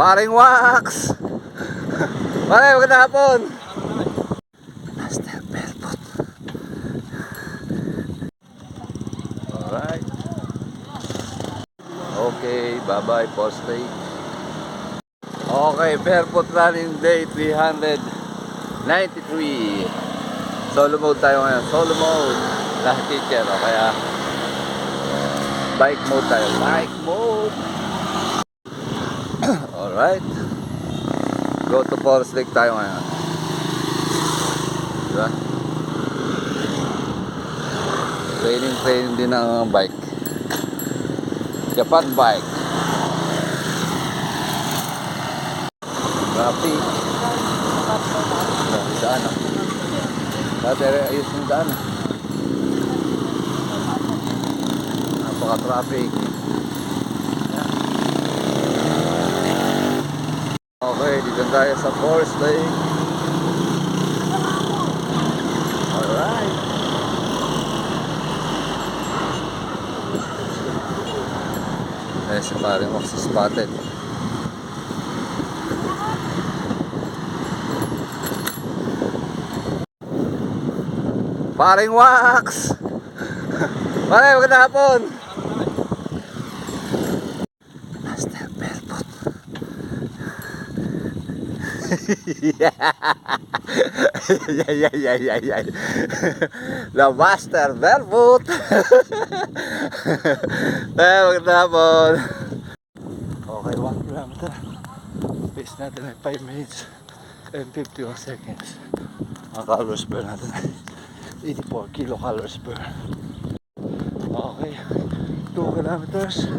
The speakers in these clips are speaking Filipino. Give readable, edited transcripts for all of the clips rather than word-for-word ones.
Paring Wax! Pare, magandang hapon! Master Belbot. Alright. Okay, bye-bye, Post Lake. Okay, Barefoot Running Day 393. Solo mode tayo ngayon. Solo mode. Lahat teacher, o kaya bike mode tayo. Bike mode. Alright. Go to Forest Lake tayo ngayon. Diba? Training din ng bike. Japan bike. Traffic. Daan ah. Dati ayos yung daan ah. Napaka-traffic. Okay, dito tayo sa Forest Lake. Alright. Eh, si paring Wax spotted. Paring Wax! Pare, magandang hapon! Master Belbot. Yeah. The Master Belbot. Magandang hapon. Okay, 1 kilometer. Pace natin ay 5 minutes and 51 seconds. Ang calories burn natin ay 84 kilocalories per. Okay, 2 kilometers.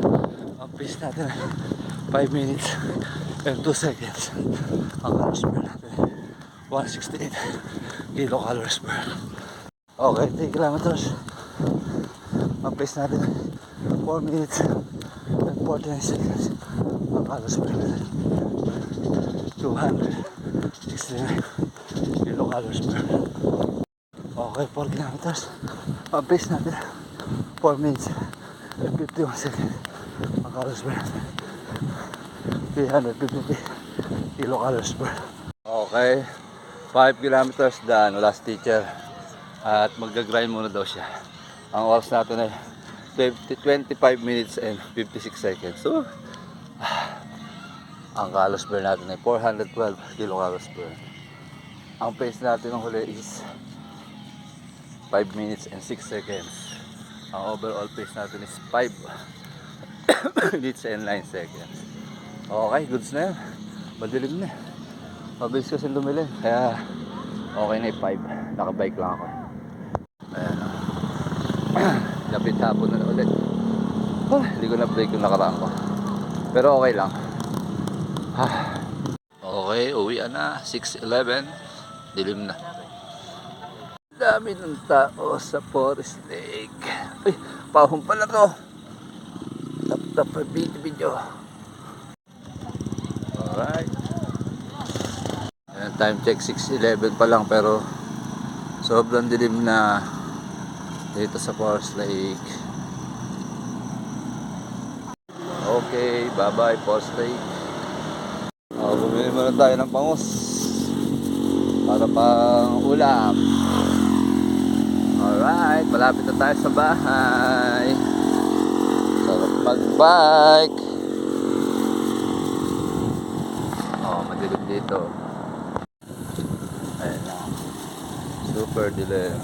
Ang pace natin 5 minutes and 2 seconds. Ang calories per natin 168 kilocalories per. Okay, 3 kilometers. Ang pace natin 4 minutes and 49 seconds. Ang calories per natin 269 kilocalories per. Okay, 4 kilometers. Ang pace natin 4 minutes and 51 seconds. Ang calories per natin 350 kilocalories per. Okay, 5 kilometers done. Last teacher. At mag-grind muna daw siya. Ang oras natin ay 25 minutes and 56 seconds. So, ang calories per natin ay 412 kilocalories per. Ang pace natin ng huli is 5 minutes and 6 seconds. Ang overall pace natin is 5 minutes and 9 seconds. Okay, goods na yan. Madilim na. Mabilis kasi lumilim. Kaya okay na yung 5. Nakabike lang ako. Ayan. Lapit hapon na ulit. Hindi ko na-break yung nakaraan ko. Pero okay lang. Okay, uwian na. 6:11. Dilim na. Dami ng tao sa Forest Lake. Ay, pahong pala to. Tap video. Alright. Ayan, time check 6:11 pa lang pero sobrang dilim na dito sa Forest Lake. Okay, bye bye Forest Lake. Bumili muna tayo ng bangus para pang ulam. Alright, malapit na tayo sa bahay. Sarap mag-bike. Madilim dito. Ayan na. Super dilim.